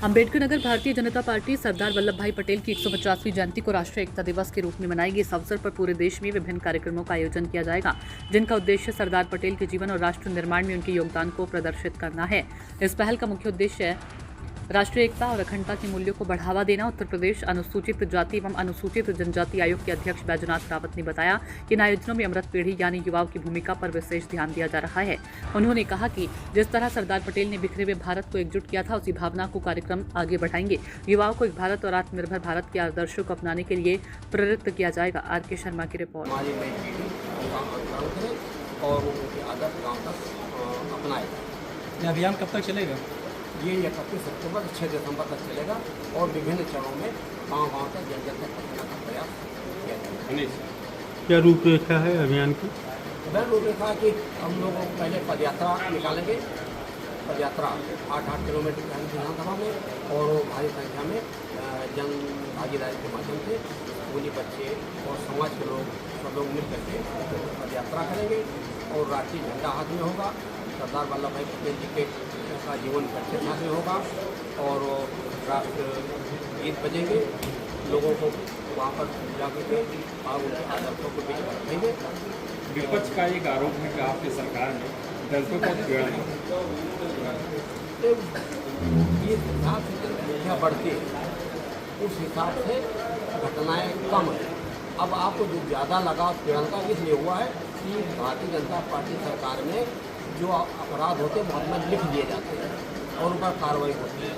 Ambedkar Nagar Bharatiya Janata party Sardar Vallabh भाई पटेल की 150वीं जयंती को राष्ट्रीय एकता दिवस के रूप में मनाएगी। इस अवसर पर पूरे देश में विभिन्न कार्यक्रमों का आयोजन किया जाएगा, जिनका उद्देश्य सरदार पटेल के जीवन और राष्ट्र निर्माण में उनके योगदान को प्रदर्शित करना है। इस पहल का मुख्य उद्देश्य राष्ट्रीय एकता और अखंडता के मूल्यों को बढ़ावा देना। उत्तर प्रदेश अनुसूचित जाति एवं अनुसूचित जनजाति आयोग के अध्यक्ष बैजनाथ रावत ने बताया कि इन आयोजनों में अमृत पीढ़ी यानी युवाओं की भूमिका पर विशेष ध्यान दिया जा रहा है। उन्होंने कहा कि जिस तरह सरदार पटेल ने बिखरे हुए भारत को एकजुट किया था, उसी भावना को कार्यक्रम आगे बढ़ाएंगे। युवाओं को एक भारत और आत्मनिर्भर भारत के आदर्शों को अपनाने के लिए प्रेरित किया जाएगा। आर.के. शर्मा की रिपोर्ट। ये अभियान कब तक चलेगा? ये 31 अक्टूबर 6 दिसंबर तक चलेगा और विभिन्न चरणों में गाँव-गाँव तक जन-जन तक पहुँचने का प्रयास किया जाएगा। क्या रूपरेखा है अभियान की? वह रूपरेखा कि हम लोग पहले पदयात्रा निकालेंगे। पदयात्रा 8-8 किलोमीटर की विधानसभा में और भारी संख्या में जन भागीदारी के माध्यम से स्कूली बच्चे और समाज के लोग सब लोग मिल करके पदयात्रा करेंगे और राष्ट्रीय झंडा हाथ में होगा। सरदार वल्लभ भाई पटेल जी के का जीवन बच्चे साथ में होगा और राष्ट्र गीत बजेंगे। लोगों को वहाँ पर जाकर के और उनके आदर्शों को बीच में रखेंगे। विपक्ष का एक आरोप है कि आपकी सरकार ने दलितों को छेड़ा है। जिस हिसाब से जनसंख्या बढ़ती है उस हिसाब से घटनाएं कम है। अब आपको जो ज़्यादा लगाव पीड़न का इसलिए हुआ है कि भारतीय जनता पार्टी सरकार में जो अपराध होते हैं मुकदमा लिख दिए जाते हैं और उन पर कार्रवाई होती है।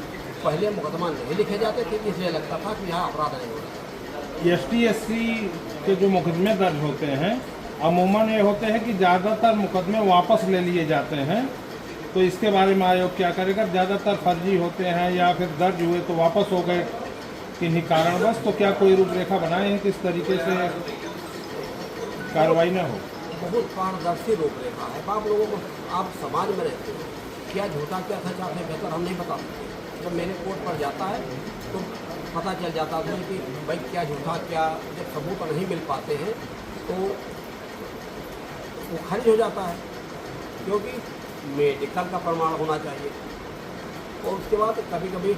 पहले मुकदमा नहीं लिखे जाते थे, इसलिए लगता था कि यहाँ अपराध नहीं हो रहा। ST/SC के जो मुकदमे दर्ज होते हैं अमूमन ये होते हैं कि ज़्यादातर मुकदमे वापस ले लिए जाते हैं, तो इसके बारे में आयोग क्या करेगा? ज़्यादातर फर्जी होते हैं या फिर दर्ज हुए तो वापस हो गए किन्हीं कारणवश, तो क्या कोई रूपरेखा बनाए हैं किस तरीके से कार्रवाई न हो? बहुत पारदर्शी रूपरेखा है। आप लोगों को आप समाज में रहते हो, क्या झूठा क्या सच आपसे बेहतर हम नहीं बता सकते। जब मेरे कोर्ट पर जाता है तो पता चल जाता है कि भाई क्या झूठा क्या, जब सबूत नहीं मिल पाते हैं तो वो खारिज हो जाता है, क्योंकि मेडिकल का प्रमाण होना चाहिए। और उसके बाद कभी कभी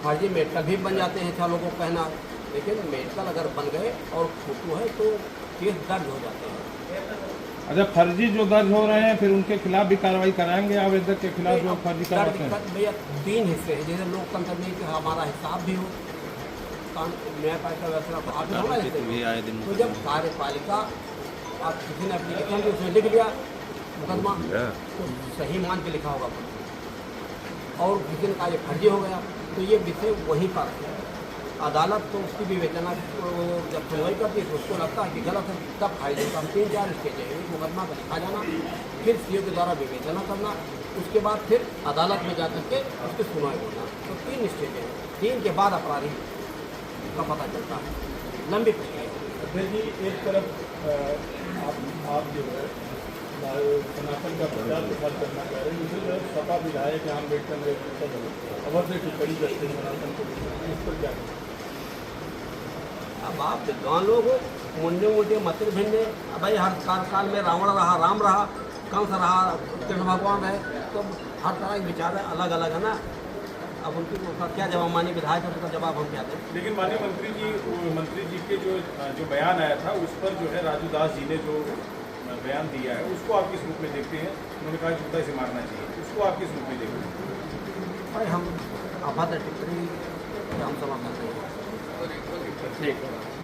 फर्जी मेडिकल भी बन जाते हैं, चारों को कहना, लेकिन मेडिकल अगर बन गए और फोटो है तो केस दर्ज हो जाते हैं। अच्छा, फर्जी जो दर्ज हो रहे हैं फिर उनके खिलाफ भी कार्रवाई कराएंगे आवेदक के खिलाफ जो फर्जी कराते हैं? भैया 3 हिस्से हैं, जैसे लोकतंत्र में कि हमारा हिसाब भी हो, न्यायपालिका व्यवस्था। तो जब कार्यपालिका आप किसी ने एप्लीकेशन भी उसमें लिख दिया मुकदमा तो सही मान के लिखा होगा, और किसी ने कहा ये फर्जी हो गया तो ये विषय वहीं पर है। अदालत तो उसकी विवेचना जब सुनवाई करती है तो उसको लगता है कि गलत है, तब फायदे का 3-4 स्टेज है। मुकदमा का लिखा जाना, फिर सीओ के द्वारा विवेचना करना, उसके बाद फिर अदालत में जाकर के उसकी सुनवाई होना। तो 3 स्टेज है, 3 के बाद अपराधी का पता चलता है। लंबी प्रक्रिया जी। एक तरफ आप जो है सनातन का प्रचार प्रसार करना चाह रहे हैं, दूसरी तरफ सपा विधायक अम्बेडकर अवर से टिप्पणी करते हैं सनातन को, इस पर क्या? अब आप विद्वान लोग हो, मुंडे मुंडे मतिर भिंडे। अब भाई हर काल में रावण रहा, राम रहा, कंस रहा, कृष्ण भगवान रहे, तो हर तरह के विचार अलग अलग है ना। अब उनका क्या जवाब? मानी विधायक है, उसका जवाब हम क्या दें? लेकिन माननीय मंत्री जी के जो बयान आया था उस पर जो है राजू दास जी ने जो बयान दिया है उसको आप किस रूप में देखते हैं? उन्होंने कहा जूता से मारना चाहिए, उसको आप किस रूप में देखते हैं? भाई हम अभद्र टिप्पणी हम समर्थन नहीं। ठीक है।